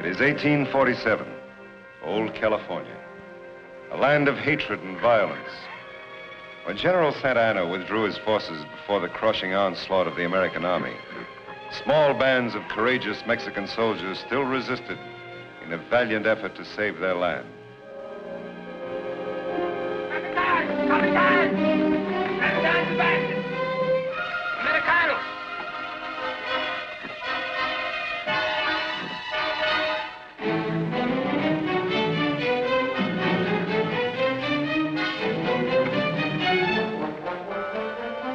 is 1847, old California, a land of hatred and violence. When General Santa Anna withdrew his forces before the crushing onslaught of the American army, small bands of courageous Mexican soldiers still resisted in a valiant effort to save their land. Capitan! Capitan Sebastian! Americanos!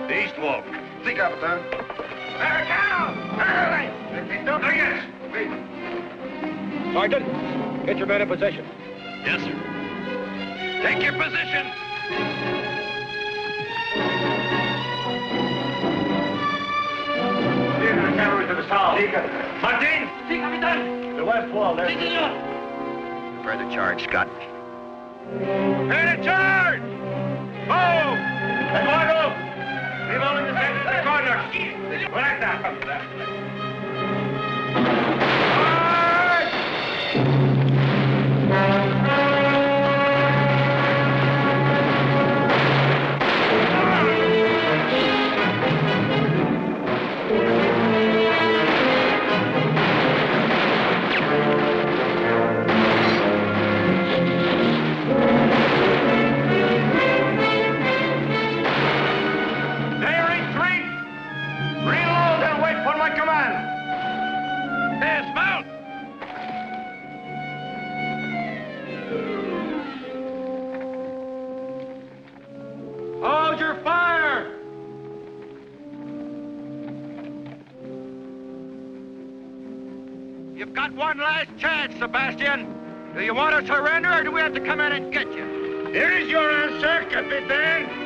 The east wall. Si, Capitan. Americanos! Yes. Sergeant, get your men in position. Yes, sir. Take your position. Lead the cavalry to the south. Martin! Si, Capitan! The west wall, there. Si, senor! Prepare the charge, Scott. Men in charge! Move! Eduardo! Leave all in the center of the corner. Correcta. Hold your fire! You've got one last chance, Sebastian. Do you want to surrender, or do we have to come in and get you? Here is your answer, Capitan.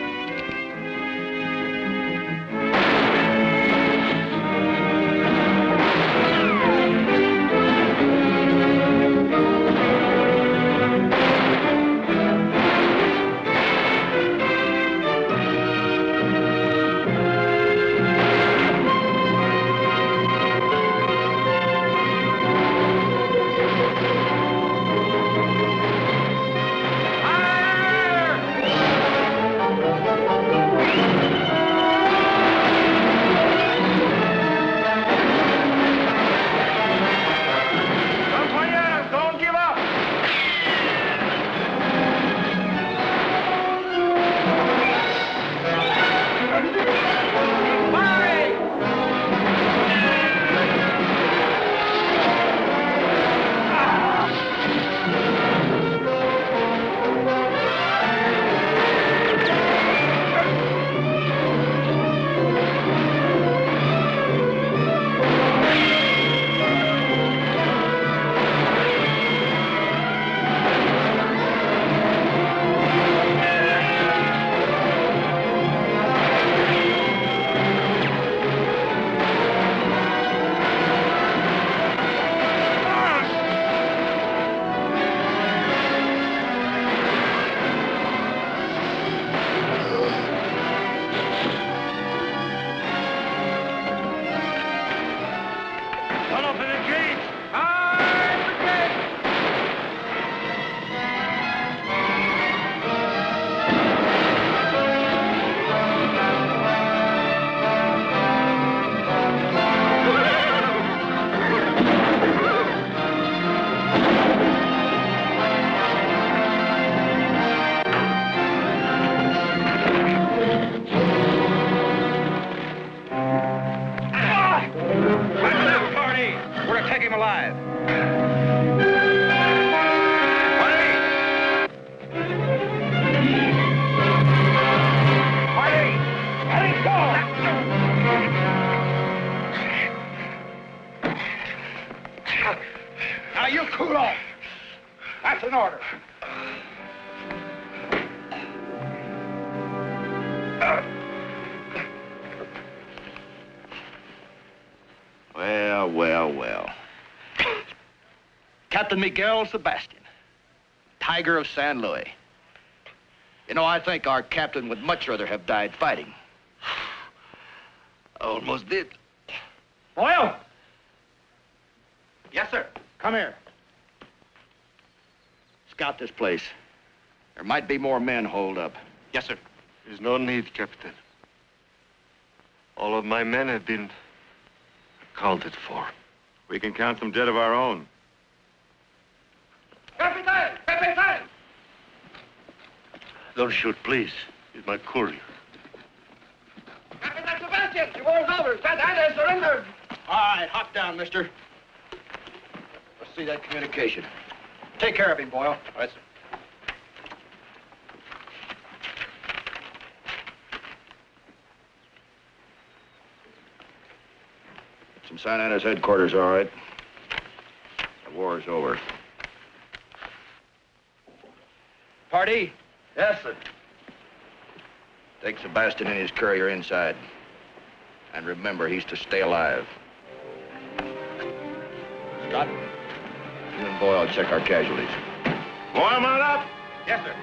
Well. Captain Miguel Sebastian, Tiger of San Luis. You know, I think our captain would much rather have died fighting. Almost did. Boyle! Yes, sir. Come here. scout this place. There might be more men holed up. Yes, sir. There's no need, Captain. All of my men have been accounted for. We can count them dead of our own. Capitan! Capitan! Don't shoot, please. He's my courier. Capitan Sebastian, the war's over. Santa Anna has surrendered. All right, hop down, mister. Let's see that communication. Take care of him, Boyle. All right, sir. From Santa Anna's headquarters, all right. The war's over. Party? Yes, sir. Take Sebastian and his courier inside. And remember, he's to stay alive. Scott, you and Boyle check our casualties. Boy, mount up! Yes, sir.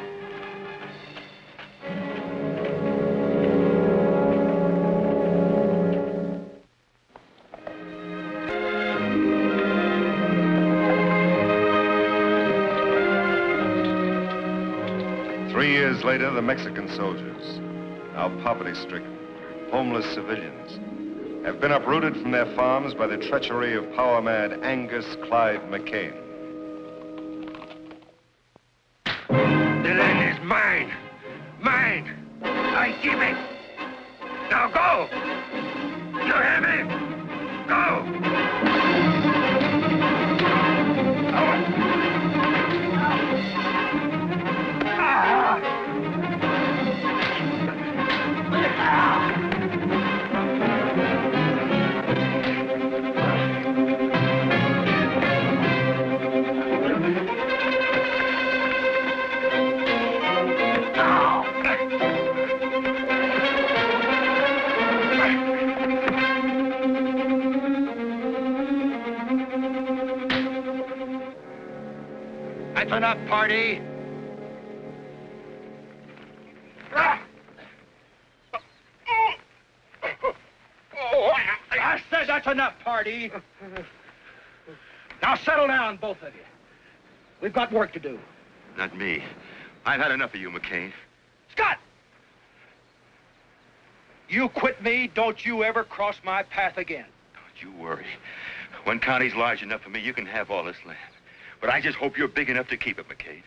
Years later, the Mexican soldiers, now poverty-stricken, homeless civilians, have been uprooted from their farms by the treachery of power-mad Angus Clyde McCain. The land is mine. Mine. I keep it. Now go. You hear me? Go. That's enough, party. I said that's enough, party. Now settle down, both of you. We've got work to do. Not me. I've had enough of you, McCain. Scott! You quit me, don't you ever cross my path again. Don't you worry. One county's large enough for me, you can have all this land. But I just hope you're big enough to keep it, McCain.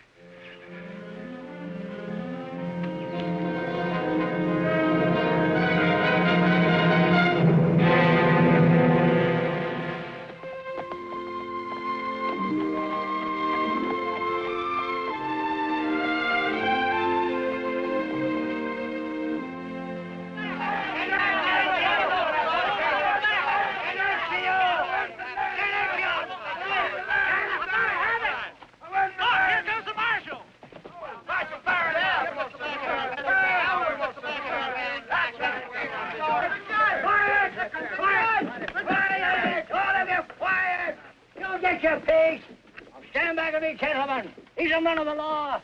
Of the law.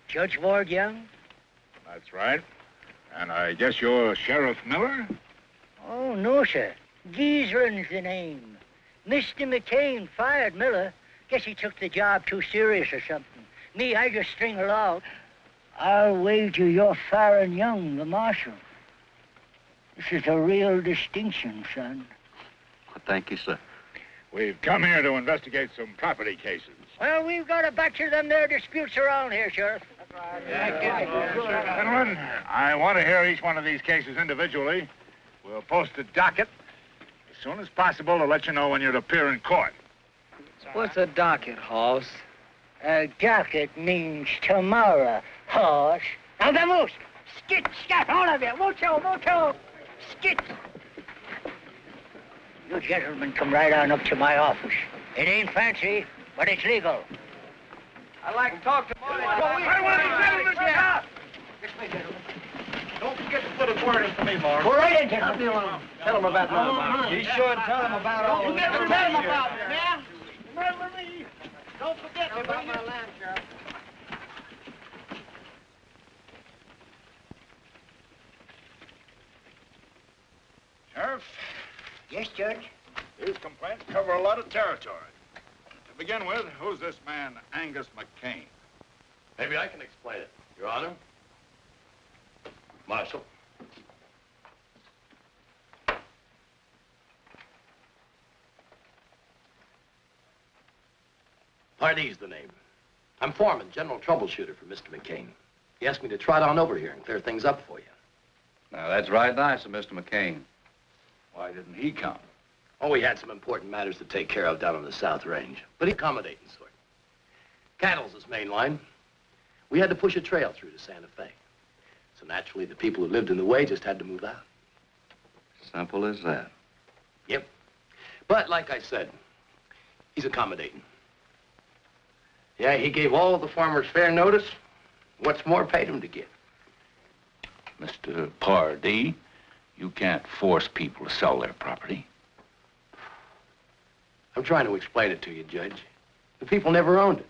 Judge Ward Young? That's right. And I guess you're Sheriff Miller? Oh, no, sir. Giesrin's the name. Mr. McCain fired Miller. Guess he took the job too serious or something. Me, I just string along. I'll wager you're firing Young, the marshal. This is a real distinction, son. Well, thank you, sir. We've come here to investigate some property cases. Well, we've got a batch of them there disputes around here, Sheriff. Gentlemen, I want to hear each one of these cases individually. We'll post a docket as soon as possible to let you know when you'd appear in court. What's a docket, Hoss? A docket means tomorrow, horse. Now, the moose! Skit, scat, all of you! Mucho, mucho! Skit! You gentlemen come right on up to my office. It ain't fancy, but it's legal. I'd like to talk to Marty. I want the gentleman to stop. This way, gentlemen. Don't forget to put a word in for me, Mark. Go right in, gentlemen. Tell him about that. Be sure and tell him about all Don't this. forget to tell him about it, yeah? Remember me. Don't forget about my land, Sheriff. Sheriff, Yes, Judge. These complaints cover a lot of territory. To begin with, who's this man, Angus McCain? Maybe I can explain it, Your Honor. Marshal. Pardee's the name. I'm foreman, general troubleshooter for Mr. McCain. He asked me to trot on over here and clear things up for you. Now, that's right nice of Mr. McCain. Why didn't he come? Oh, we had some important matters to take care of down on the South Range, but he's accommodating sort. Cattle's his main line. We had to push a trail through to Santa Fe. So naturally, the people who lived in the way just had to move out. Simple as that. Yep. But like I said, he's accommodating. Yeah, he gave all the farmers fair notice. What's more, paid them to give. Mr. Pardee, you can't force people to sell their property. I'm trying to explain it to you, Judge. The people never owned it.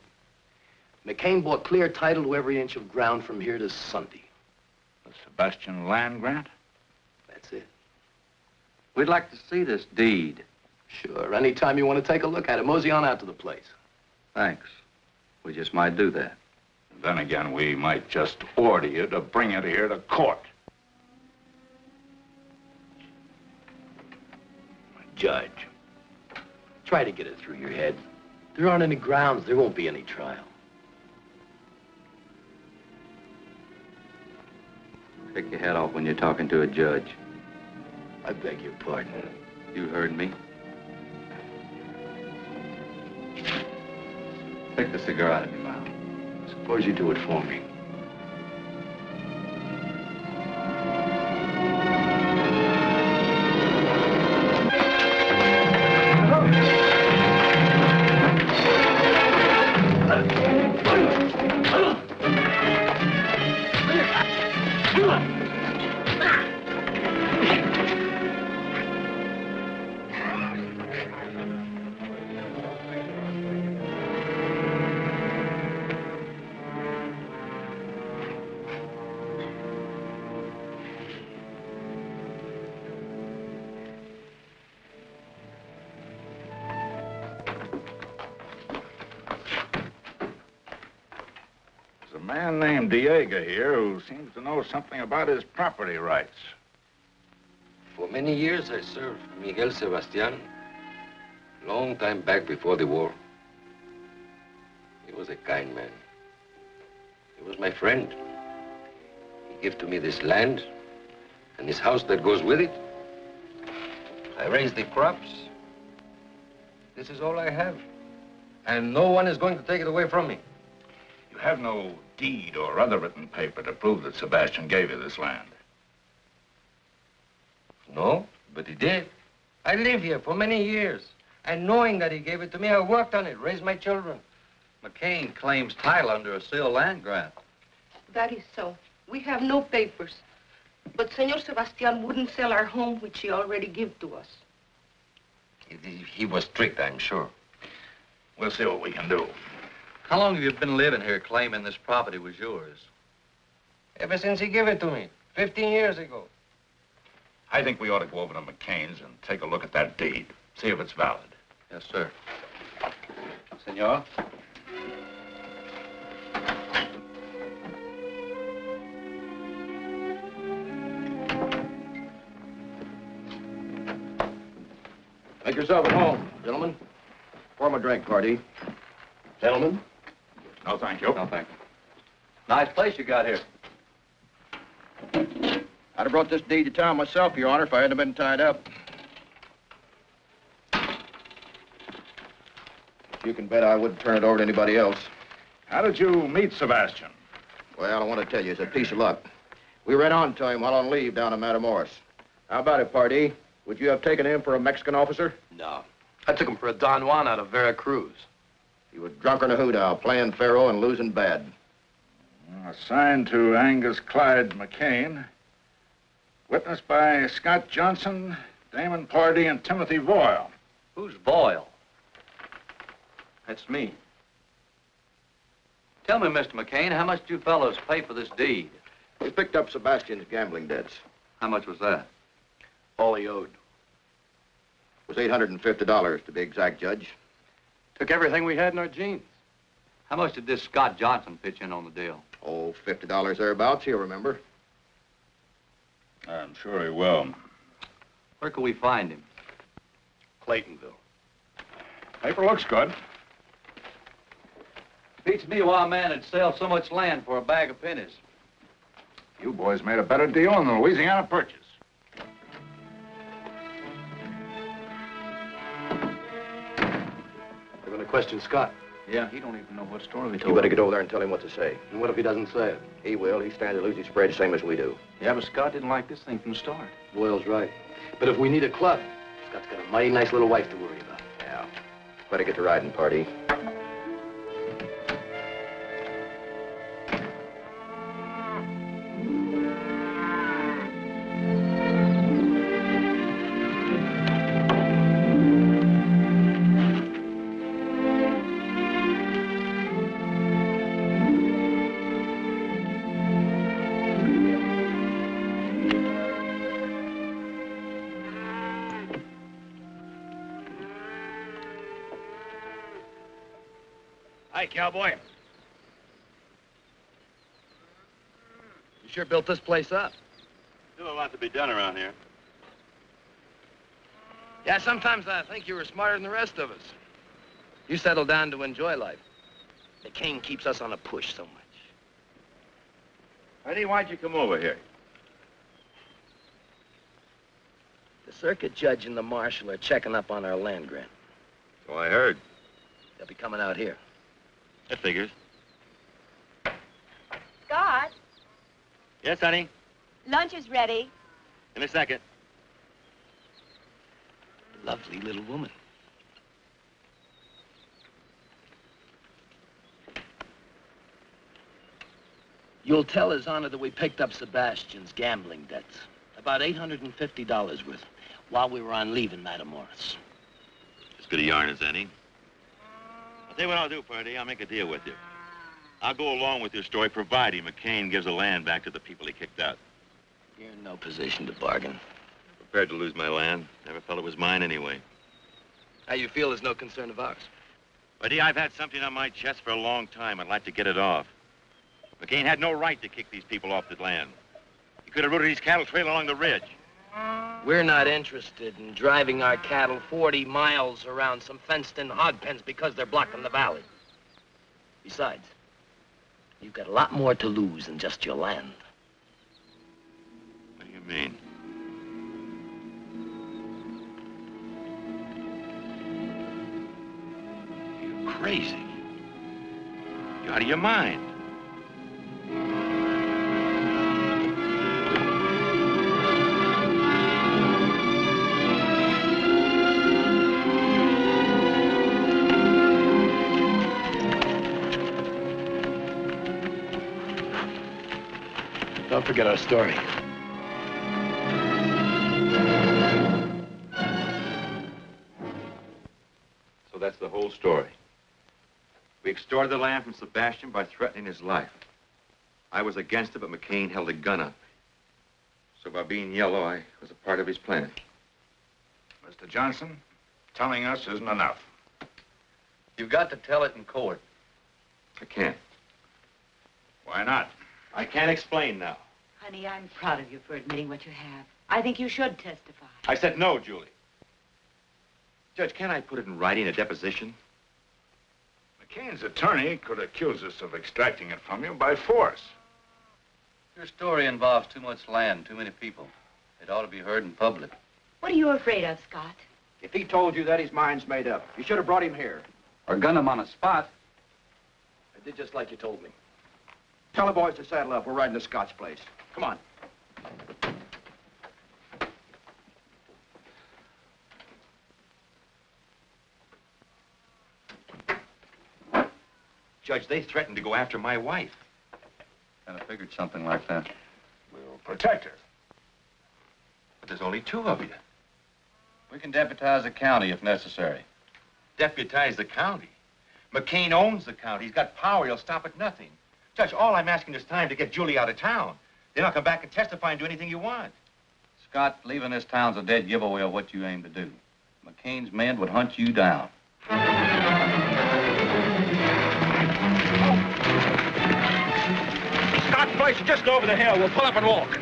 McCain bought clear title to every inch of ground from here to Sunday. The Sebastian land grant? That's it. We'd like to see this deed. Sure, anytime you want to take a look at it, mosey on out to the place. Thanks. We just might do that. Then again, we might just order you to bring it here to court. Judge, try to get it through your head. There aren't any grounds. There won't be any trial. Take your head off when you're talking to a judge. I beg your pardon. You heard me. Take the cigar out of your mouth. Suppose you do it for me. There's a man named Diego here who seems to know something about his property rights. For many years, I served Miguel Sebastian. Long time back before the war. He was a kind man. He was my friend. He gave to me this land and this house that goes with it. I raised the crops. This is all I have. And no one is going to take it away from me. You have no deed or other written paper to prove that Sebastian gave you this land. No, but he did. I live here for many years. And knowing that he gave it to me, I worked on it, raised my children. McCain claims title under a sealed land grant. That is so. We have no papers. But Senor Sebastian wouldn't sell our home, which he already gave to us. He was strict, I'm sure. We'll see what we can do. How long have you been living here claiming this property was yours? Ever since he gave it to me, 15 years ago. I think we ought to go over to McCain's and take a look at that deed, see if it's valid. Yes, sir. Senor? Make yourself at home, gentlemen. Pour 'em a drink, Pardee. Gentlemen? No, thank you. No, thank you. Nice place you got here. I'd have brought this deed to town myself, Your Honor, if I hadn't been tied up. You can bet I wouldn't turn it over to anybody else. How did you meet Sebastian? Well, I want to tell you, it's a piece of luck. We ran on to him while on leave down in Matamoros. How about it, Pardee? Would you have taken him for a Mexican officer? No. I took him for a Don Juan out of Veracruz. He was drunk on a hoodow, playing faro and losing bad. Assigned to Angus Clyde McCain. Witnessed by Scott Johnson, Damon Pardee, and Timothy Boyle. Who's Boyle? That's me. Tell me, Mr. McCain, how much did you fellows pay for this deed? We picked up Sebastian's gambling debts. How much was that? All he owed. It was $850 to be exact, Judge. Took everything we had in our jeans. How much did this Scott Johnson pitch in on the deal? Oh, $50 thereabouts, you'll remember. I'm sure he will. Where can we find him? Claytonville. Paper looks good. Beats me why a man would sell so much land for a bag of pennies. You boys made a better deal on the Louisiana Purchase. They're going to question Scott. Yeah, he don't even know what story we You told. better get over there and tell him what to say. And what if he doesn't say it? He will. He stands to lose his spread same as we do. Yeah, but Scott didn't like this thing from the start. Boyle's right. But if we need a club, Scott's got a mighty nice little wife to worry about. Yeah. Better get to riding party. Hi, cowboy. You sure built this place up. Still a lot to be done around here. Yeah, sometimes I think you were smarter than the rest of us. You settled down to enjoy life. The king keeps us on a push so much. Eddie, why'd you come over here? The circuit judge and the marshal are checking up on our land grant. So I heard. They'll be coming out here. That figures. Scott, Yes, honey? lunch is ready. In a second. Lovely little woman. You'll tell His Honor that we picked up Sebastian's gambling debts. About $850 worth while we were on leave in Matamoros. As good a yarn as any. I'll tell you what I'll do, Purdy. I'll make a deal with you. I'll go along with your story, providing McCain gives the land back to the people he kicked out. You're in no position to bargain. Prepared to lose my land. Never felt it was mine anyway. How you feel is no concern of ours. Buddy, I've had something on my chest for a long time. I'd like to get it off. McCain had no right to kick these people off the land. He could have routed his cattle trail along the ridge. We're not interested in driving our cattle 40 miles around some fenced-in hog pens because they're blocking the valley. Besides, you've got a lot more to lose than just your land. What do you mean? You're crazy. You're out of your mind. Don't forget our story. So that's the whole story. We extorted the land from Sebastian by threatening his life. I was against it, but McCain held a gun on me. So by being yellow, I was a part of his plan. Mr. Johnson, telling us isn't enough. You've got to tell it in court. I can't. Why not? I can't explain now. Honey, I'm proud of you for admitting what you have. I think you should testify. I said no, Julie. Judge, can't I put it in writing, a deposition? McCain's attorney could accuse us of extracting it from you by force. Your story involves too much land, too many people. It ought to be heard in public. What are you afraid of, Scott? If he told you that, his mind's made up. You should have brought him here. Or gun him on a spot. I did just like you told me. Tell the boys to saddle up. We're riding to Scott's place. Come on. Judge, they threatened to go after my wife. Kind of figured something like that. We'll protect her. But there's only two of you. We can deputize the county if necessary. Deputize the county. McCain owns the county. He's got power. He'll stop at nothing. Judge, all I'm asking is time to get Julie out of town. Then I'll come back and testify and do anything you want. Scott, leaving this town's a dead giveaway of what you aim to do. McCain's men would hunt you down. Scott's place is just over the hill. We'll pull up and walk.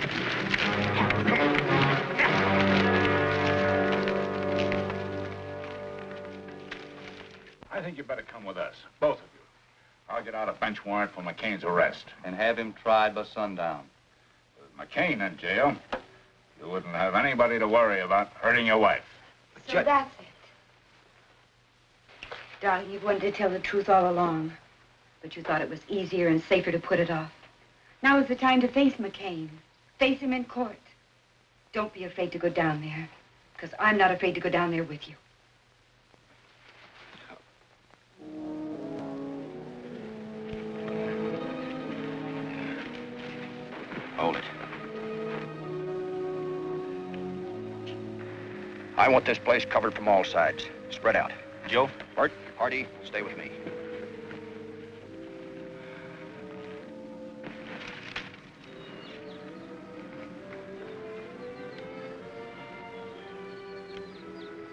I think you better come with us, both of you. I'll get out a bench warrant for McCain's arrest. And have him tried by sundown. With McCain in jail, you wouldn't have anybody to worry about hurting your wife. So that's it. Darling, you've wanted to tell the truth all along. But you thought it was easier and safer to put it off. Now is the time to face McCain. Face him in court. Don't be afraid to go down there. Because I'm not afraid to go down there with you. Hold it. I want this place covered from all sides. Spread out. Joe, Bert, Hardy, stay with me.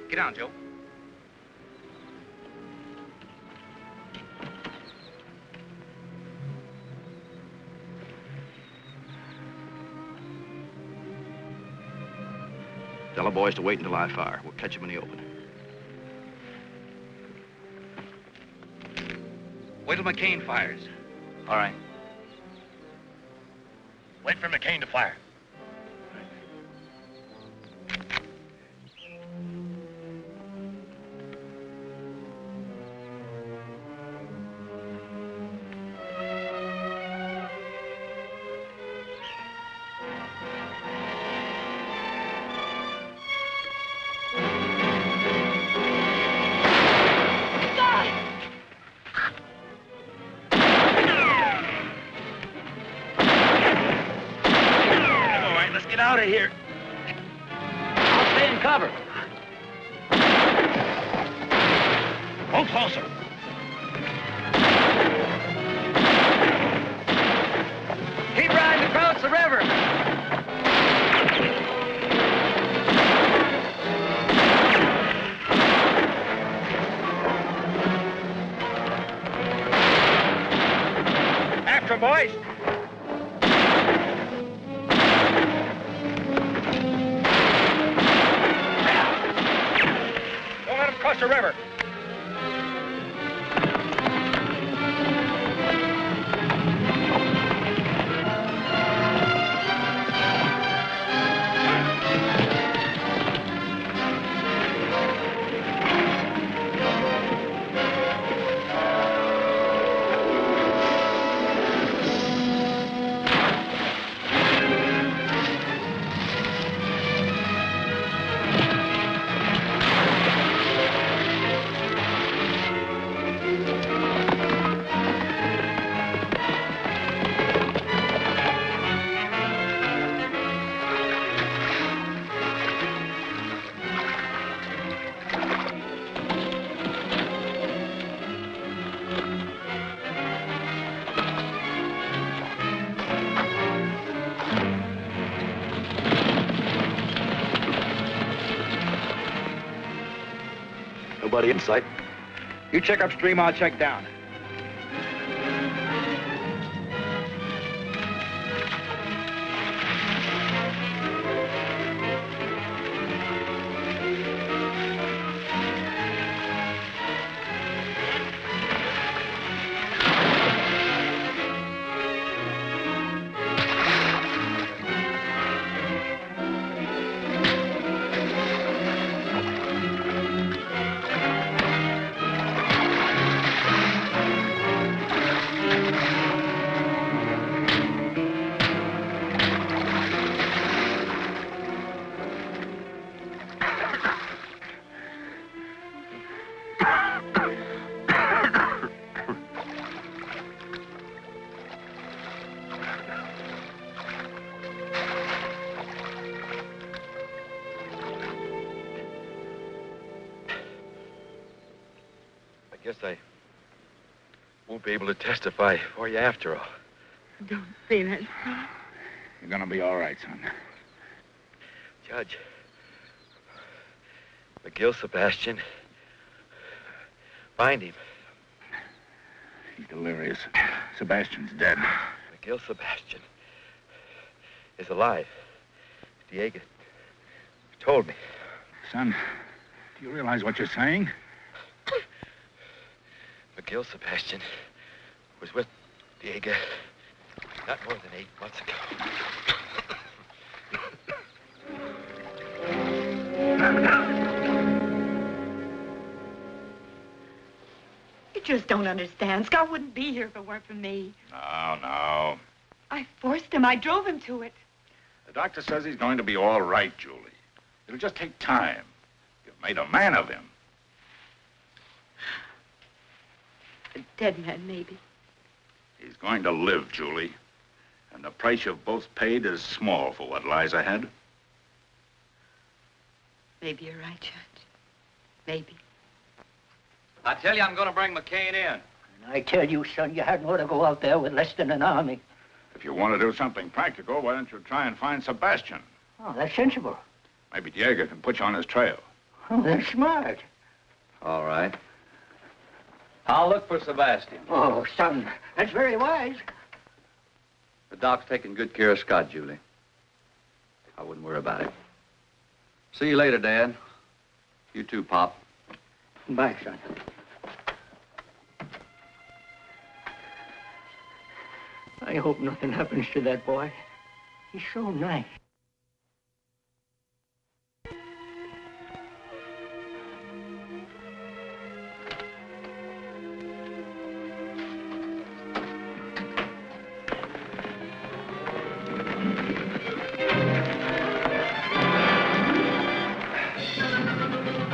Get down, Joe. Tell the boys to wait until I fire. We'll catch them in the open. Wait till McCain fires. All right. Wait for McCain to fire. Out of here. I'll stay in cover. Go closer. Keep riding across the river. After, boys. Across the river. Nobody in sight. You check upstream, I'll check down. I guess I won't be able to testify for you after all. Don't say that. You're gonna be all right, son. Judge, Miguel Sebastian. Find him. He's delirious. Sebastian's dead. Miguel Sebastian is alive. Diego told me. Son, do you realize what you're saying? Miguel Sebastian was with Diego not more than 8 months ago. You just don't understand. Scott wouldn't be here if it weren't for me. No. I forced him. I drove him to it. The doctor says he's going to be all right, Julie. It'll just take time. You've made a man of him. A dead man, maybe. He's going to live, Julie. And the price you've both paid is small for what lies ahead. Maybe you're right, Judge. Maybe. I tell you, I'm going to bring McCain in. And I tell you, son, you hadn't ought to go out there with less than an army. If you want to do something practical, why don't you try and find Sebastian? Oh, that's sensible. Maybe Diego can put you on his trail. Oh, that's smart. All right. I'll look for Sebastian. Oh, son, that's very wise. The doc's taking good care of Scott, Julie. I wouldn't worry about it. See you later, Dad. You too, Pop. Bye, son. I hope nothing happens to that boy. He's so nice.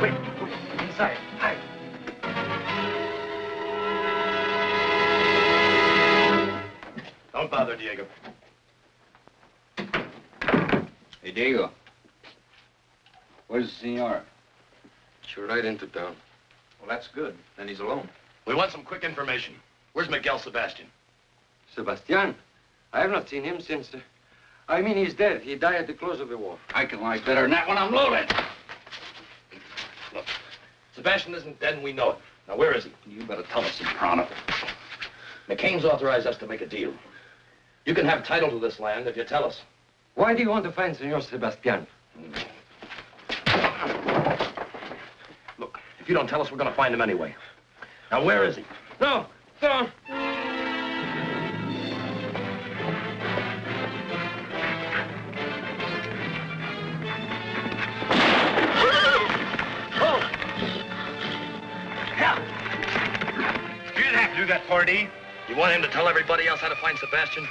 Wait, inside. Hide. Don't bother, Diego. Hey, Diego. Where's the senor? You're right into town. Well, that's good. Then he's alone. We want some quick information. Where's Miguel Sebastian? Sebastian? I have not seen him since... I mean, he's dead. He died at the close of the war. I can lie better than that when I'm loaded. Look, Sebastian isn't dead and we know it. Now, where is he? You better tell us, Soprano. McCain's authorized us to make a deal. You can have title to this land if you tell us. Why do you want to find Senor Sebastian? Look, if you don't tell us, we're going to find him anyway. Now, where is he? No, no. You didn't have to do that, Pardee. You want him to tell everybody else how to find Sebastian?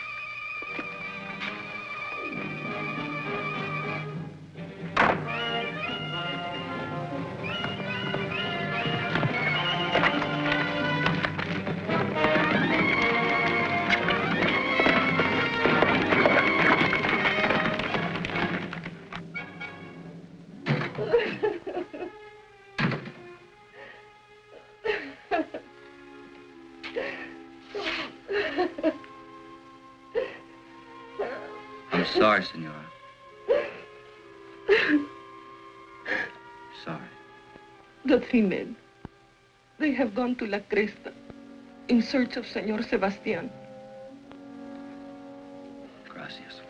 I'm sorry, senora. Sorry. The 3 men. They have gone to La Cresta in search of Senor Sebastian. Gracias.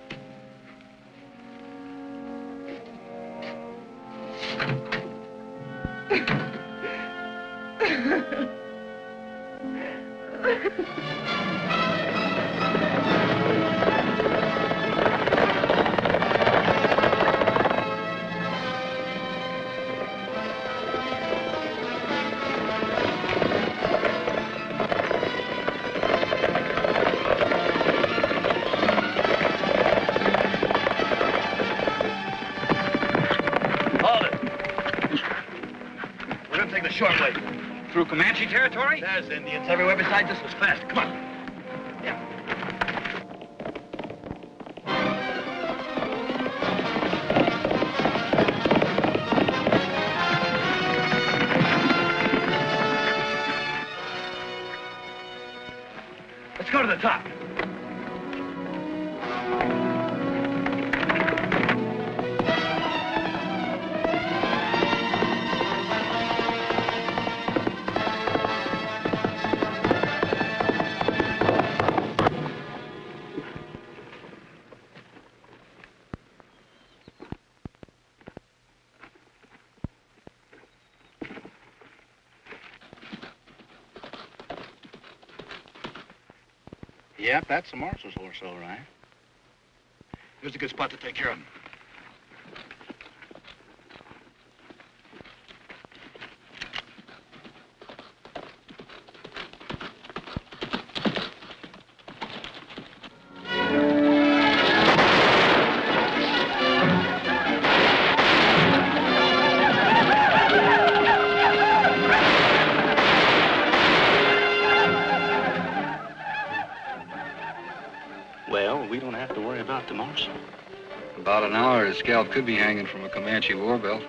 Hold it. We're going to take the short way. Through Comanche territory? There's Indians everywhere besides this was fast. Come on. Yeah. Let's go to the top. Yep, that's the marshal's horse, all right. Here's a good spot to take care of him. Well, we don't have to worry about the marshal. About an hour, his scalp could be hanging from a Comanche war belt.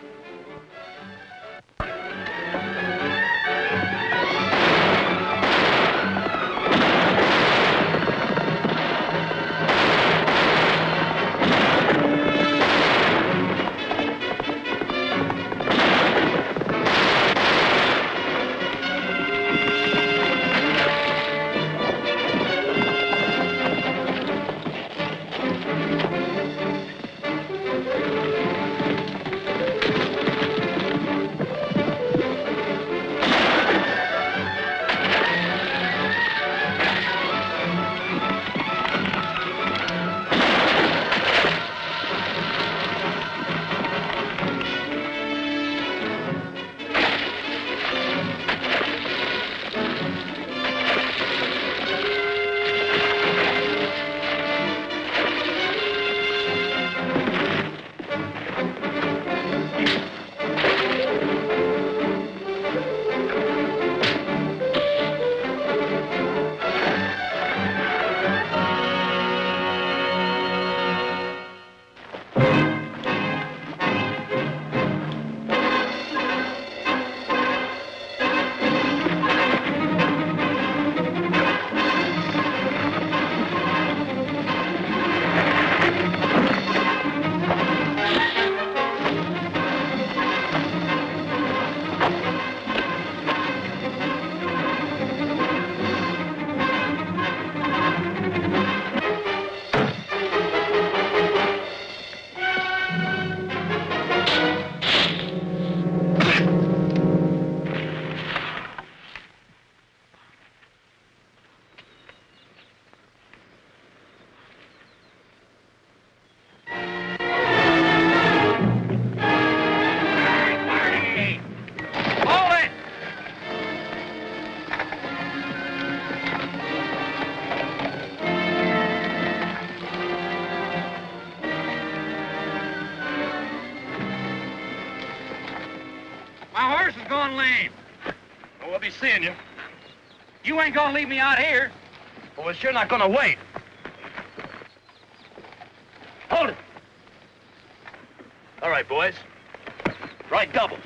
My horse is going lame. Well, we'll be seeing you. You ain't gonna leave me out here. Well, we're sure not gonna wait. Hold it. All right, boys. Right double.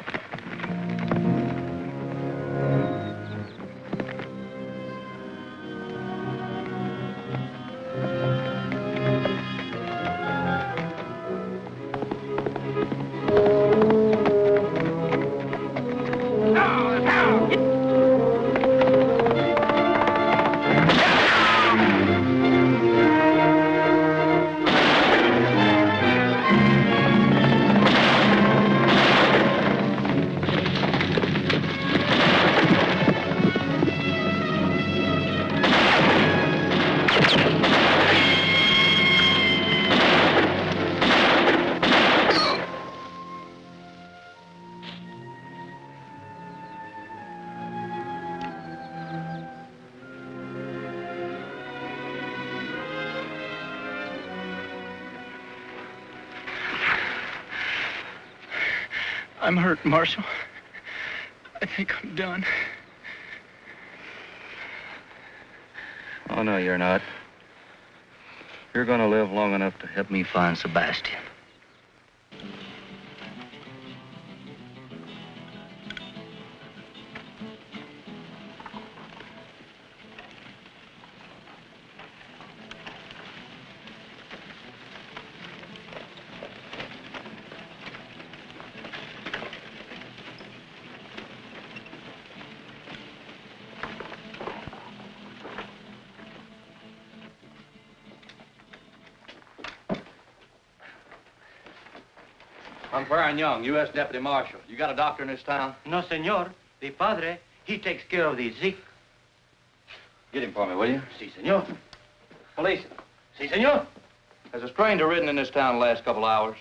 I'm hurt, Marshal. I think I'm done. Oh, no, you're not. You're gonna live long enough to help me find Sebastian. I'm Baron Young, U.S. Deputy Marshal. You got a doctor in this town? No, senor. The padre, he takes care of the sick. Get him for me, will you? Si, senor. Police. Si, senor. Has a stranger ridden in this town the last couple hours?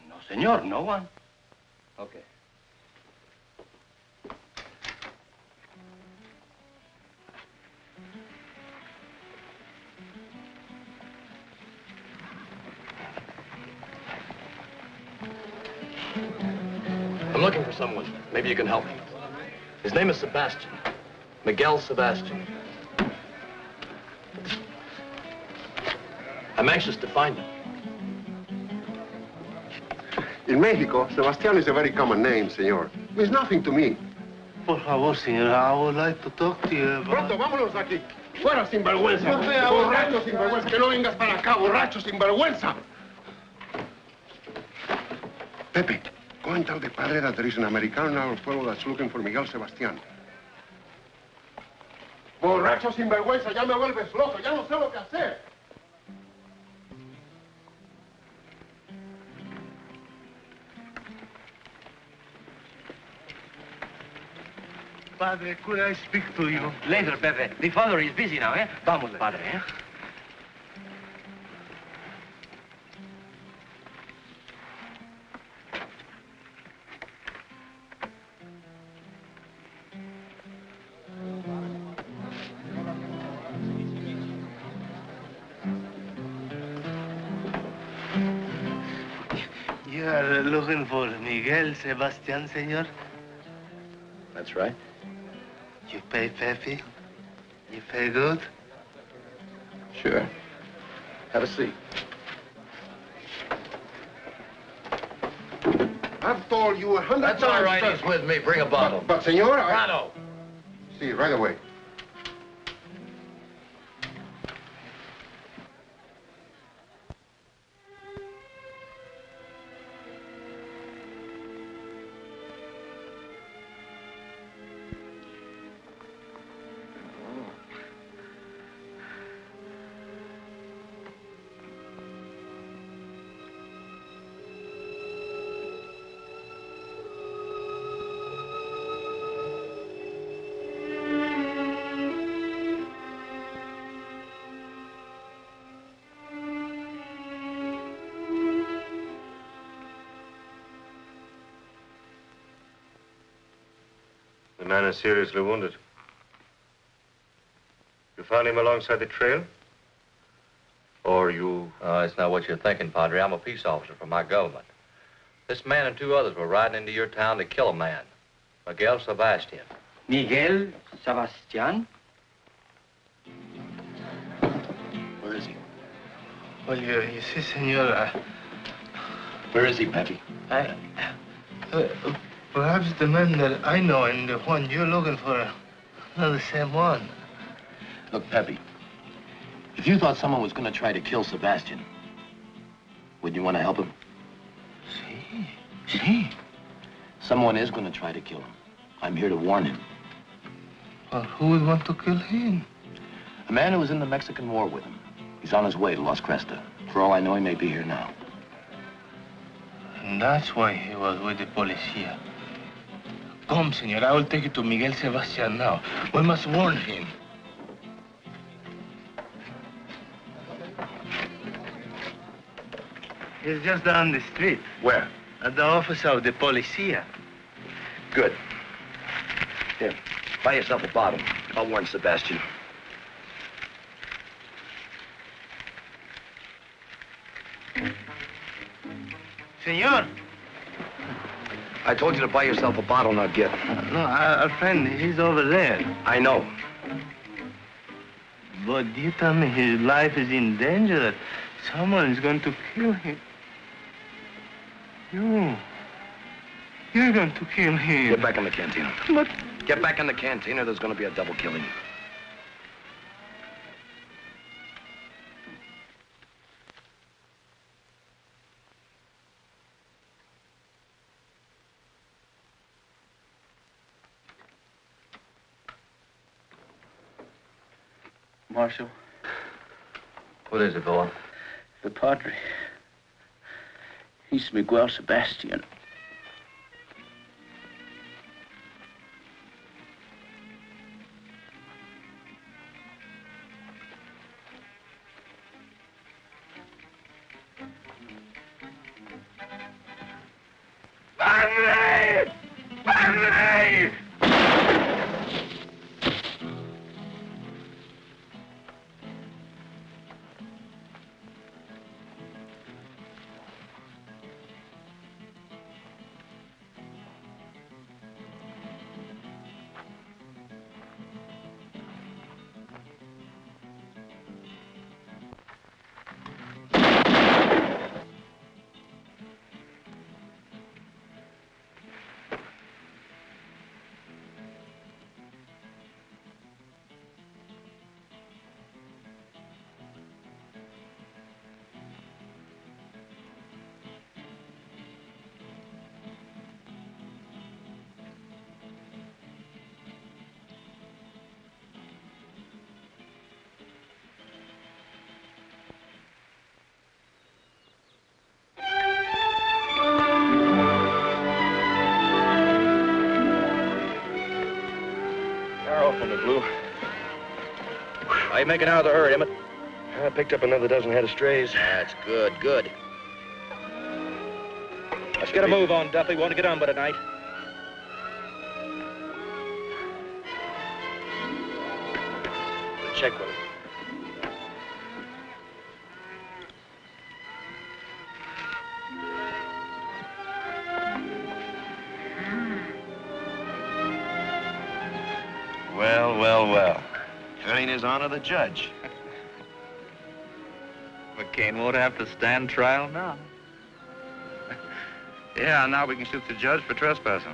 No, senor. No one. Okay. I'm looking for someone. Maybe you can help me. His name is Sebastian. Miguel Sebastian. I'm anxious to find him. In Mexico, Sebastián is a very common name, senor. It means nothing to me. Por favor, señor, I would like to talk to you about... Pronto, vámonos de aquí. Fuera, sinvergüenza. Borracho, sinvergüenza. Que no vengas para acá, borracho, sinvergüenza. Pepe, go and tell the padre that there is an American in our pueblo that's looking for Miguel Sebastián. Borracho, sinvergüenza, ya me vuelves loco. Ya no sé lo que hacer. Padre, could I speak to you? Later, Pepe. The father is busy now, eh? Vamos, padre, eh? You are looking for Miguel Sebastián, senor? That's right. You pay Pepe? You pay good? Sure. Have a seat. I've told you 100 That's times. all right. sir. He's with me. Bring a bottle. But senor, I... Prado. See, right away. The man is seriously wounded. You found him alongside the trail? Or you... It's not what you're thinking, Padre. I'm a peace officer for my government. This man and two others were riding into your town to kill a man, Miguel Sebastian. Miguel Sebastián? Where is he? Well, you see, senor, Where is he, Pepe? Perhaps the man that I know and the one you're looking for are not the same one. Look, Pepe, if you thought someone was going to try to kill Sebastian, wouldn't you want to help him? See? Someone is going to try to kill him. I'm here to warn him. Well, who would want to kill him? A man who was in the Mexican War with him. He's on his way to Las Crestas. For all I know, he may be here now. And that's why he was with the policia. Come, senor, I will take you to Miguel Sebastián now. We must warn him. He's just down the street. Where? At the office of the policia. Good. Here, buy yourself a bottle. I'll warn Sebastian. Senor. I told you to buy yourself a bottle, not get. No, our friend, he's over there. I know. But you tell me his life is in danger, that someone is going to kill him. You're going to kill him. Get back in the cantina. But... Get back in the cantina. There's going to be a double killing. Marshal. What is it, boy? The Padre. He's Miguel Sebastian. you making out of the herd, Emmett? I picked up another dozen head of strays. That's good, good. Let's get a move on, Duffy. We want to get on by tonight. We'll check with him. Well, well, well. Turning his honor the judge. McCain won't have to stand trial now. Yeah, now we can shoot the judge for trespassing.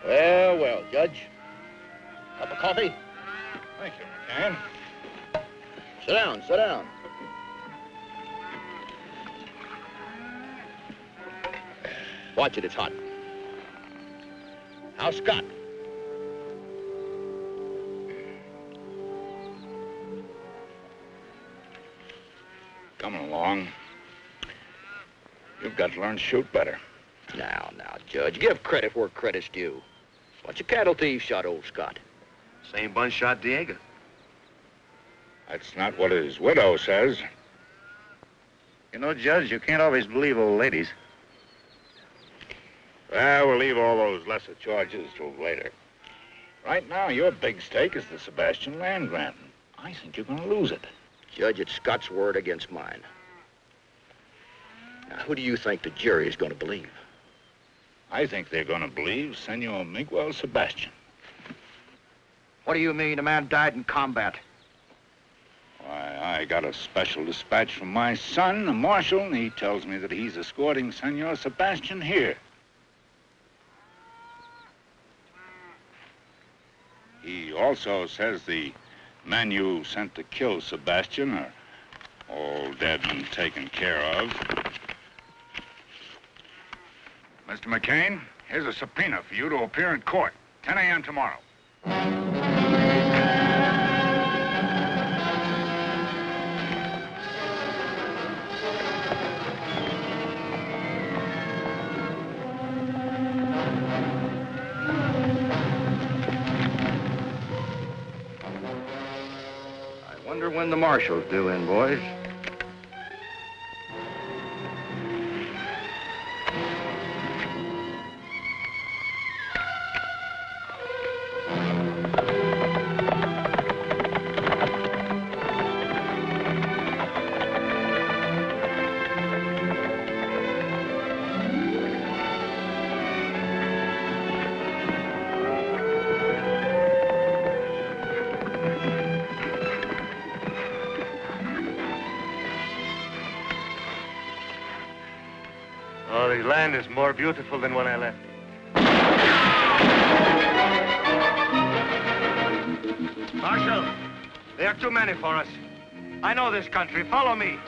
Well, well, Judge. Cup of coffee? Thank you, McCain. Sit down, sit down. Watch it, it's hot. How's Scott? Coming along. You've got to learn to shoot better. Now, Judge, give credit where credit's due. Bunch of cattle thieves shot old Scott. Same bunch shot Diego. That's not what his widow says. You know, Judge, you can't always believe old ladies. Well, we'll leave all those lesser charges till later. Right now, your big stake is the Sebastian land grant. I think you're going to lose it. Judge, it's Scott's word against mine. Now, who do you think the jury is going to believe? I think they're going to believe Senor Miguel Sebastian. What do you mean? A man died in combat. Why, I got a special dispatch from my son, the marshal, and he tells me that he's escorting Senor Sebastian here. He also says the men you sent to kill Sebastian are all dead and taken care of. Mr. McCain, here's a subpoena for you to appear in court, 10 a.m. tomorrow. I wonder when the marshal's due in, boys. Oh, the land is more beautiful than when I left. Marshal, there are too many for us. I know this country. Follow me.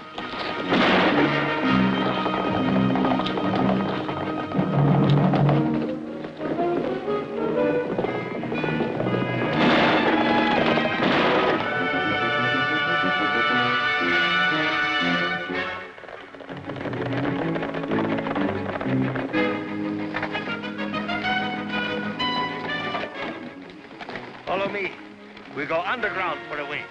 Follow me. We go underground for a ways.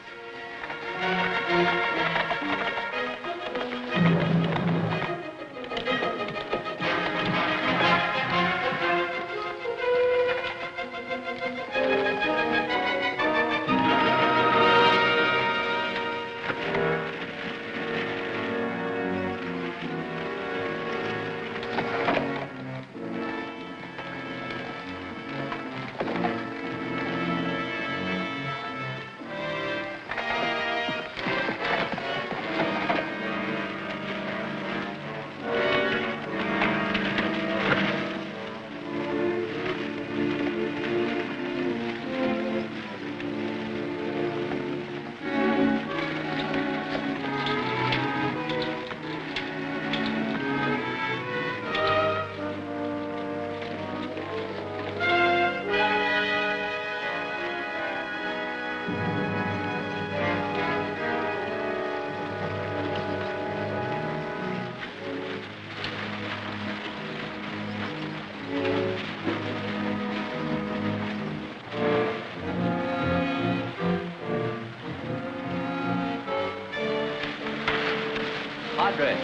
Padre.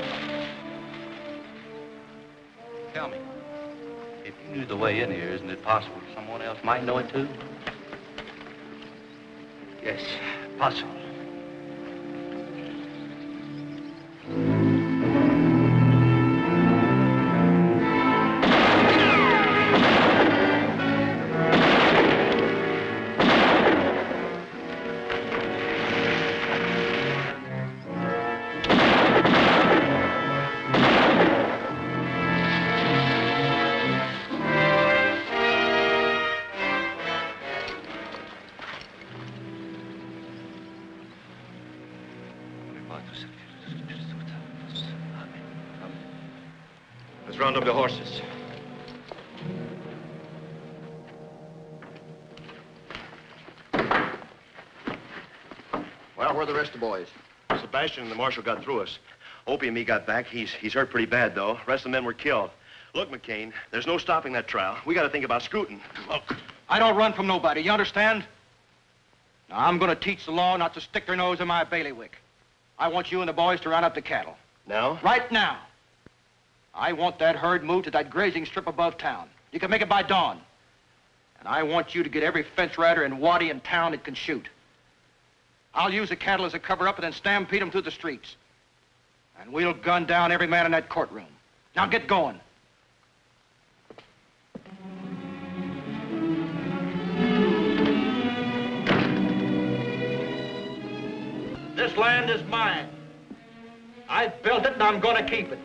Tell me, if you knew the way in here, isn't it possible someone else might know it too? Yes, possible. Let's round up the horses. Well, where are the rest of the boys? Sebastian and the marshal got through us. Opie and me got back. He's hurt pretty bad, though. The rest of the men were killed. Look, McCain, there's no stopping that trial. We got to think about scooting. Look, I don't run from nobody, you understand? Now, I'm going to teach the law not to stick their nose in my bailiwick. I want you and the boys to round up the cattle. Now? Right now. I want that herd moved to that grazing strip above town. You can make it by dawn. And I want you to get every fence rider and waddy in town that can shoot. I'll use the cattle as a cover-up and then stampede them through the streets. And we'll gun down every man in that courtroom. Now get going. This land is mine. I built it and I'm going to keep it.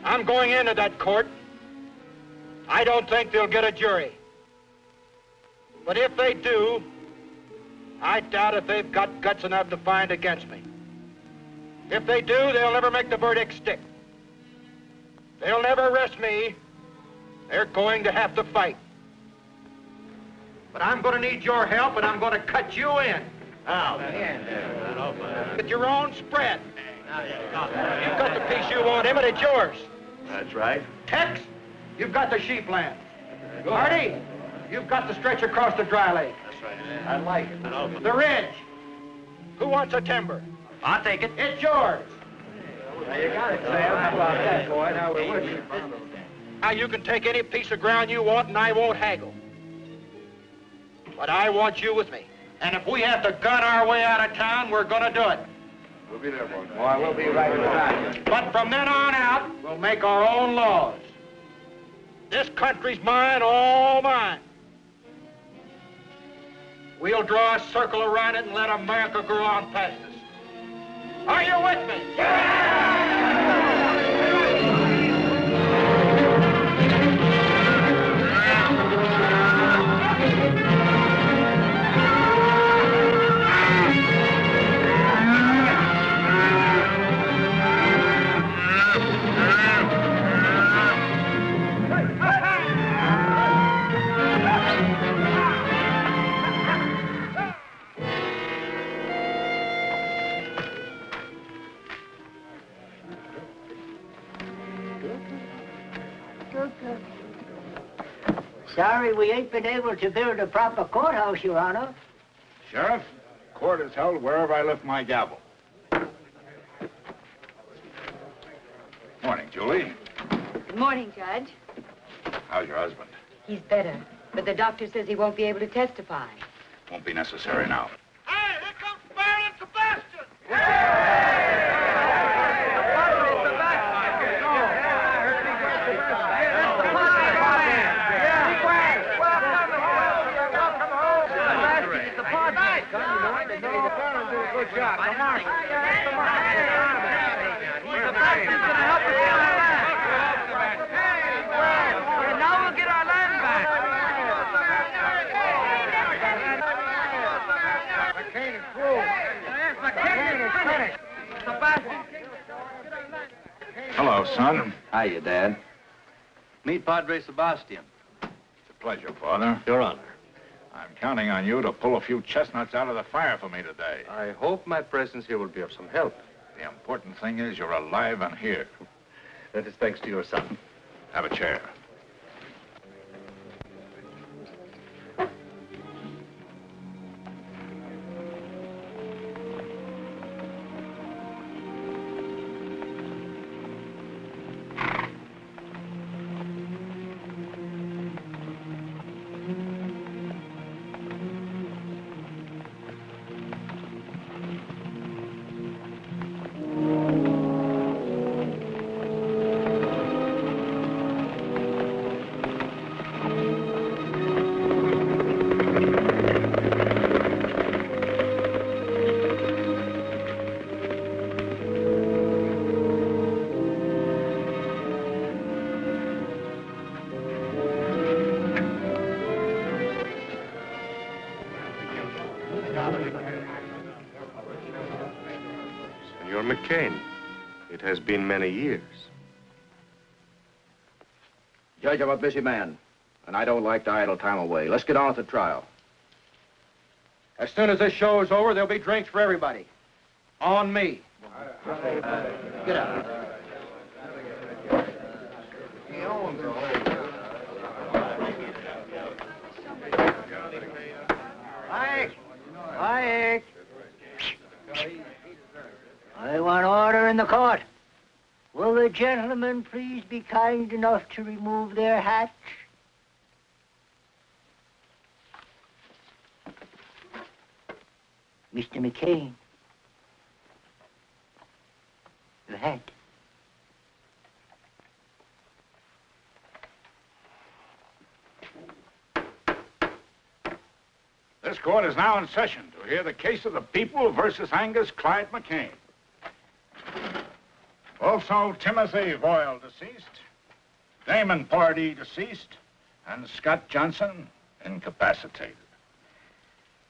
I'm going into that court. I don't think they'll get a jury. But if they do, I doubt if they've got guts enough to find against me. If they do, they'll never make the verdict stick. They'll never arrest me. They're going to have to fight. But I'm going to need your help, and I'm going to cut you in. Now, get your own spread. You've got the piece you want, Emmett, it's yours. That's right. Tex, you've got the sheep land. Hardy, you've got the stretch across the dry lake. That's right. I like it. The ridge. Who wants a timber? I'll take it. It's yours. Now, you got it, Sam. How about that, boy? Now, we're with you. Now, you can take any piece of ground you want, and I won't haggle. But I want you with me. And if we have to gun our way out of town, we're going to do it. We'll be there, boy. Boy, we'll be right behind you. But from then on out, we'll make our own laws. This country's mine, all mine. We'll draw a circle around it and let America grow on past us. Are you with me? Sorry we ain't been able to build a proper courthouse, Your Honor. Sheriff, court is held wherever I lift my gavel. Morning, Julie. Good morning, Judge. How's your husband? He's better, but the doctor says he won't be able to testify. Won't be necessary now. Hey, here comes Baron Sebastian! Good job. Come on. Sebastian's gonna help us get our land. And now we'll get our land back. McCain is through. Yes, McCain is finished. Sebastian. Hello, son. Hiya, Dad. Meet Padre Sebastian. It's a pleasure, Father. Your Honor. I'm counting on you to pull a few chestnuts out of the fire for me today. I hope my presence here will be of some help. The important thing is you're alive and here. That is thanks to your son. Have a chair. Major McCain. It has been many years. Judge, I'm a busy man, and I don't like to idle time away. Let's get on with the trial. As soon as this show is over, there'll be drinks for everybody. On me. Get out. Ike! Ike! I want order in the court. Will the gentlemen please be kind enough to remove their hats? Mr. McCain. The hat. This court is now in session to hear the case of the people versus Angus Clyde McCain. Also, Timothy Voyle, deceased, Damon Pardee, deceased, and Scott Johnson, incapacitated.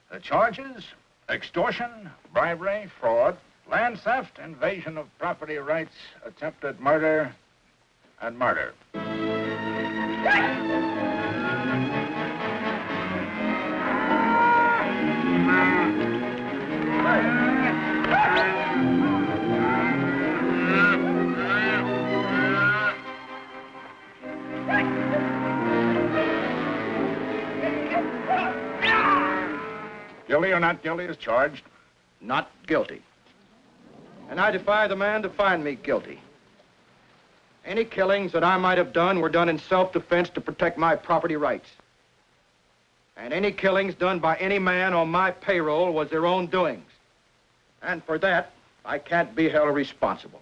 The charges: extortion, bribery, fraud, land theft, invasion of property rights, attempted murder, and murder. Guilty or not guilty as charged? Not guilty. And I defy the man to find me guilty. Any killings that I might have done were done in self-defense to protect my property rights. And any killings done by any man on my payroll was their own doings. And for that, I can't be held responsible.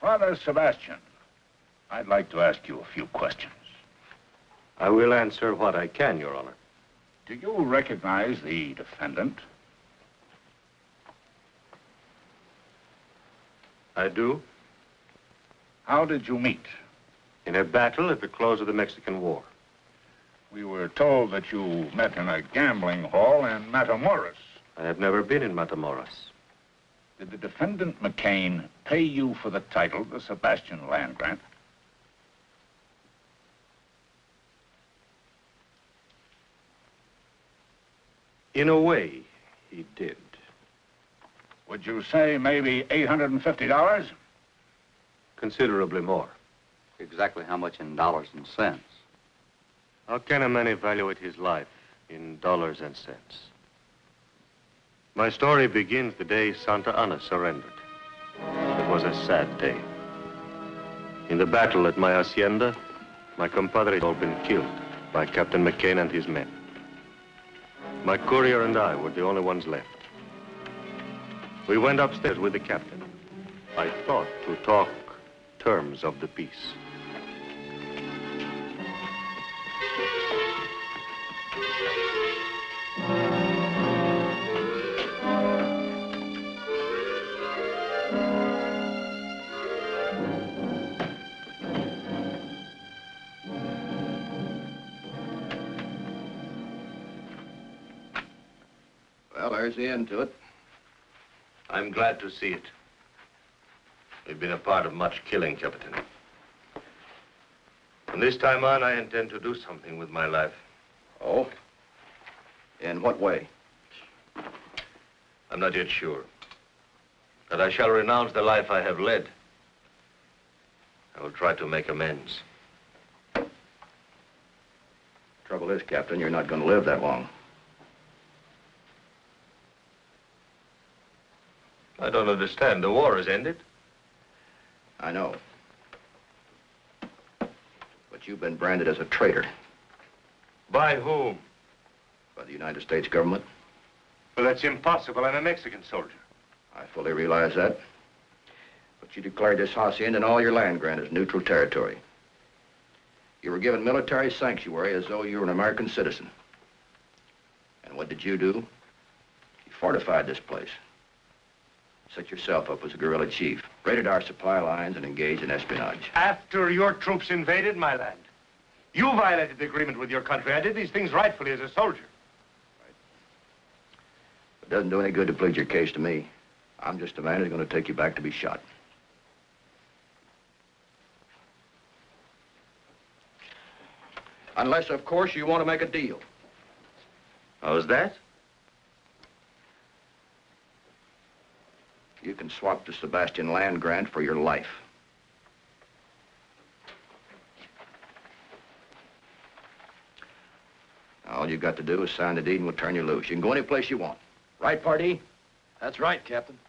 Father Sebastian, I'd like to ask you a few questions. I will answer what I can, Your Honor. Do you recognize the defendant? I do. How did you meet? In a battle at the close of the Mexican War. We were told that you met in a gambling hall in Matamoros. I have never been in Matamoros. Did the defendant McCain pay you for the title, the Sebastian land grant? In a way, he did. Would you say maybe $850? Considerably more. Exactly how much in dollars and cents? How can a man evaluate his life in dollars and cents? My story begins the day Santa Ana surrendered. It was a sad day. In the battle at my hacienda, my compadre had all been killed by Captain McCain and his men. My courier and I were the only ones left. We went upstairs with the captain. I thought to talk terms of the peace. Well, there's the end to it. I'm glad to see it. We've been a part of much killing, Captain. From this time on, I intend to do something with my life. Oh? In what way? I'm not yet sure. But I shall renounce the life I have led. I will try to make amends. Trouble is, Captain, you're not going to live that long. I don't understand. The war has ended. I know. But you've been branded as a traitor. By whom? By the United States government. Well, that's impossible. I'm a Mexican soldier. I fully realize that. But you declared this hacienda and all your land grant as neutral territory. You were given military sanctuary as though you were an American citizen. And what did you do? You fortified this place. Set yourself up as a guerrilla chief, raided our supply lines, and engaged in espionage. After your troops invaded my land, you violated the agreement with your country. I did these things rightfully as a soldier. It doesn't do any good to plead your case to me. I'm just a man who's going to take you back to be shot. Unless, of course, you want to make a deal. How's that? You can swap the Sebastian land grant for your life. All you've got to do is sign the deed and we'll turn you loose. You can go any place you want. Right, Pardee? That's right, Captain.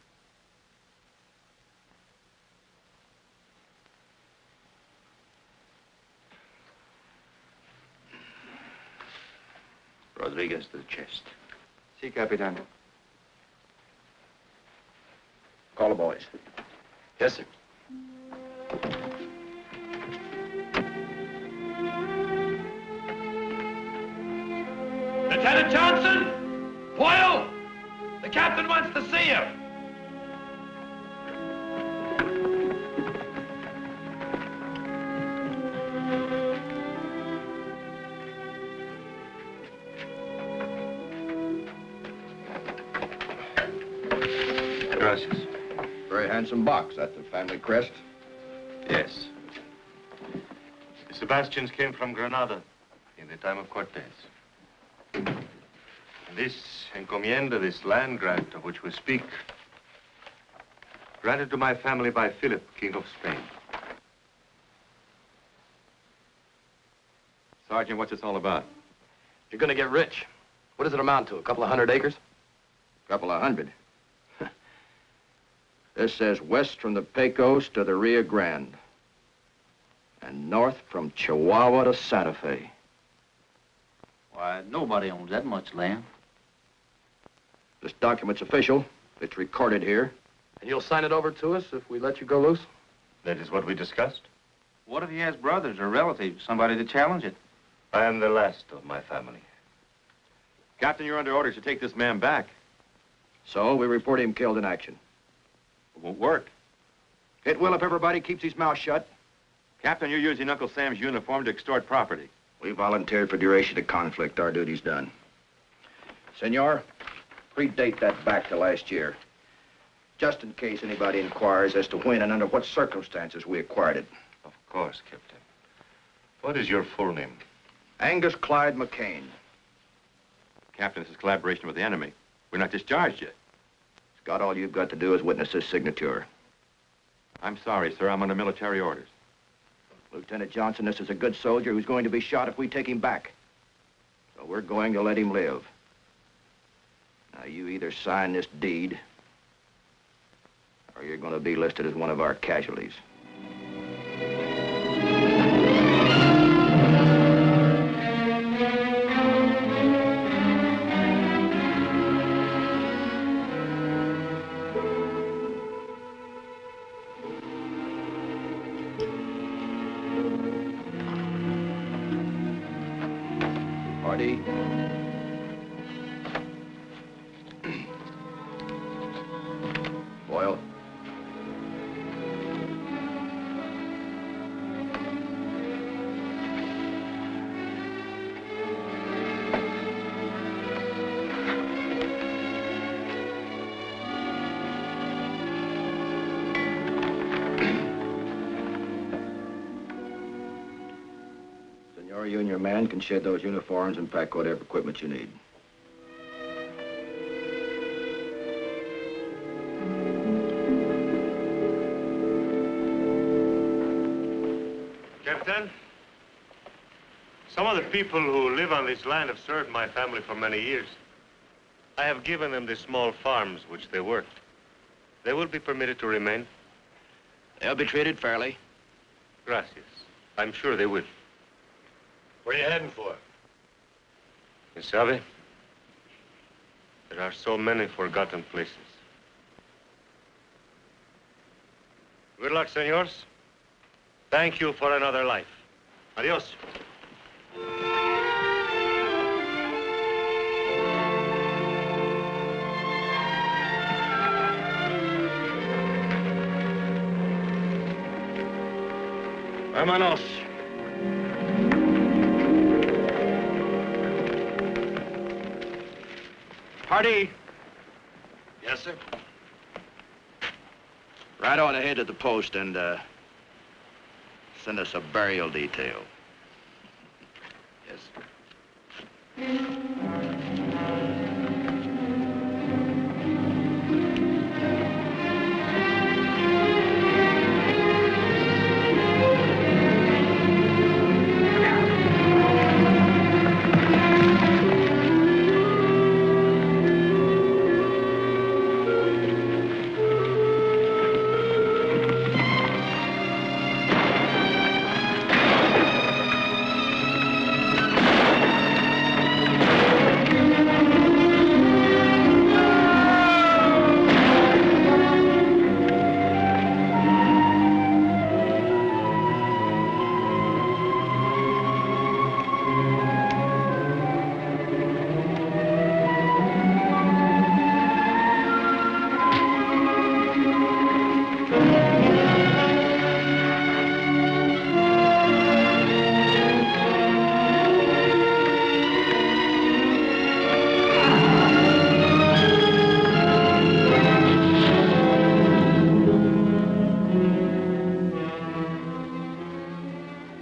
Rodriguez to the chest. Si, Capitan. Call the boys. Yes, sir. Lieutenant Johnson! Boyle! The captain wants to see you. Gracias. Very handsome box. That's the family crest. Yes. The Sebastians came from Granada in the time of Cortez. And this encomienda, this land grant of which we speak, granted to my family by Philip, King of Spain. Sergeant, what's this all about? You're gonna get rich. What does it amount to, a couple of 100 acres? Couple of 100. This says west from the Pecos to the Rio Grande. And north from Chihuahua to Santa Fe. Why, nobody owns that much land. This document's official. It's recorded here. And you'll sign it over to us if we let you go loose? That is what we discussed. What if he has brothers or relatives, somebody to challenge it? I am the last of my family. Captain, you're under orders to take this man back. So we report him killed in action. It won't work. It will if everybody keeps his mouth shut. Captain, you're using Uncle Sam's uniform to extort property. We volunteered for duration of conflict. Our duty's done. Senor, predate that back to last year. Just in case anybody inquires as to when and under what circumstances we acquired it. Of course, Captain. What is your full name? Angus Clyde McCain. Captain, this is collaboration with the enemy. We're not discharged yet. Scott, all you've got to do is witness this signature. I'm sorry, sir. I'm under military orders. Lieutenant Johnson, this is a good soldier who's going to be shot if we take him back. So we're going to let him live. Now, you either sign this deed, or you're going to be listed as one of our casualties. Pardee. Boyle. Senor, you and your man can shed those uniforms and pack whatever equipment you need. Captain, some of the people who live on this land have served my family for many years. I have given them the small farms which they worked. They will be permitted to remain. They'll be treated fairly. Gracias. I'm sure they will. Where are you heading for? You sabe, there are so many forgotten places. Good luck, senors. Thank you for another life. Adios. Vámonos. Party. Yes, sir. Right on ahead to the post and send us a burial detail. Yes, sir.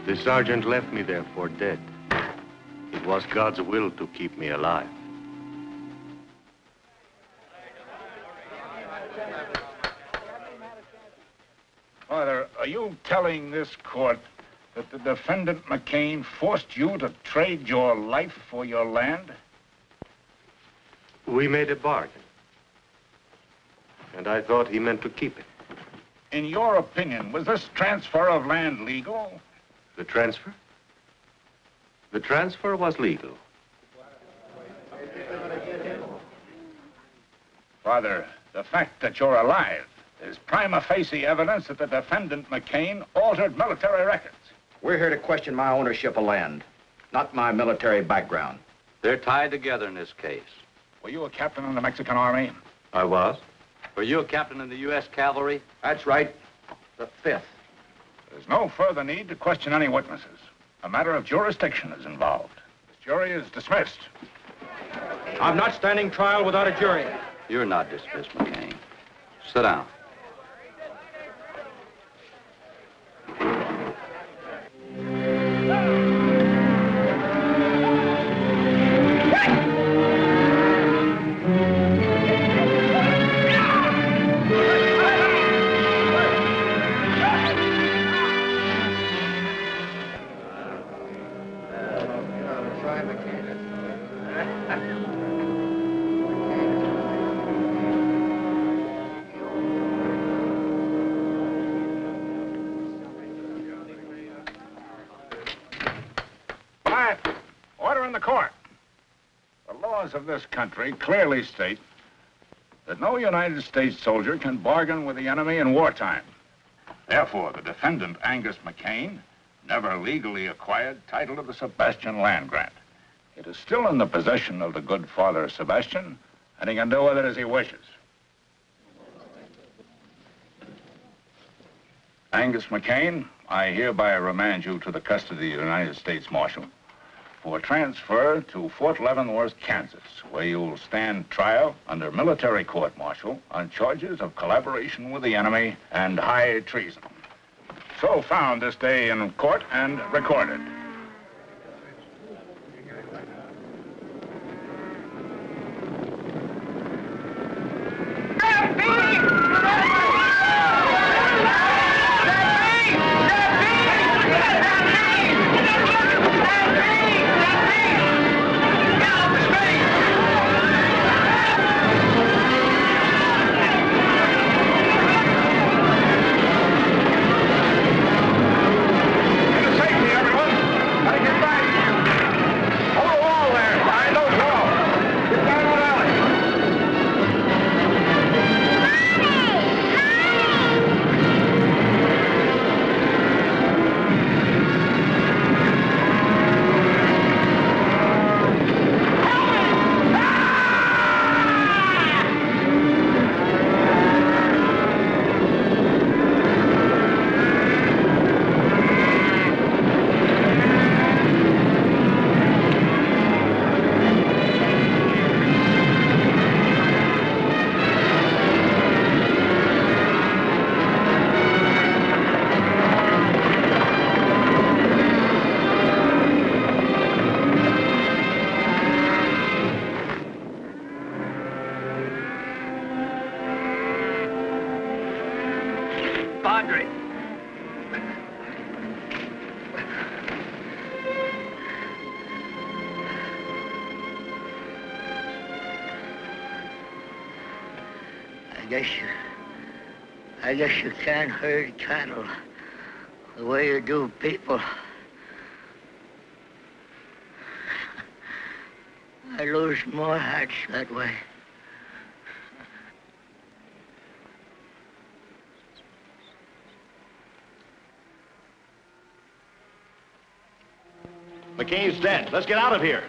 The sergeant left me there for dead. It was God's will to keep me alive. Father, are you telling this court that the defendant McCain forced you to trade your life for your land? We made a bargain. And I thought he meant to keep it. In your opinion, was this transfer of land legal? The transfer? The transfer was legal. Father, the fact that you're alive is prima facie evidence that the defendant McCain altered military records. We're here to question my ownership of land, not my military background. They're tied together in this case. Were you a captain in the Mexican Army? I was. Were you a captain in the U.S. Cavalry? That's right. The 5th. There's no further need to question any witnesses. A matter of jurisdiction is involved. This jury is dismissed. I'm not standing trial without a jury. You're not dismissed, McCain. Sit down. Of this country clearly state that no United States soldier can bargain with the enemy in wartime. Therefore, the defendant, Angus McCain, never legally acquired title to the Sebastian land grant. It is still in the possession of the good Father Sebastian, and he can do with it as he wishes. Angus McCain, I hereby remand you to the custody of the United States Marshal for transfer to Fort Leavenworth, Kansas, where you will stand trial under military court-martial on charges of collaboration with the enemy and high treason. So found this day in court and recorded. I guess you can't herd cattle the way you do people. I lose more hearts that way. McCain's dead. Let's get out of here.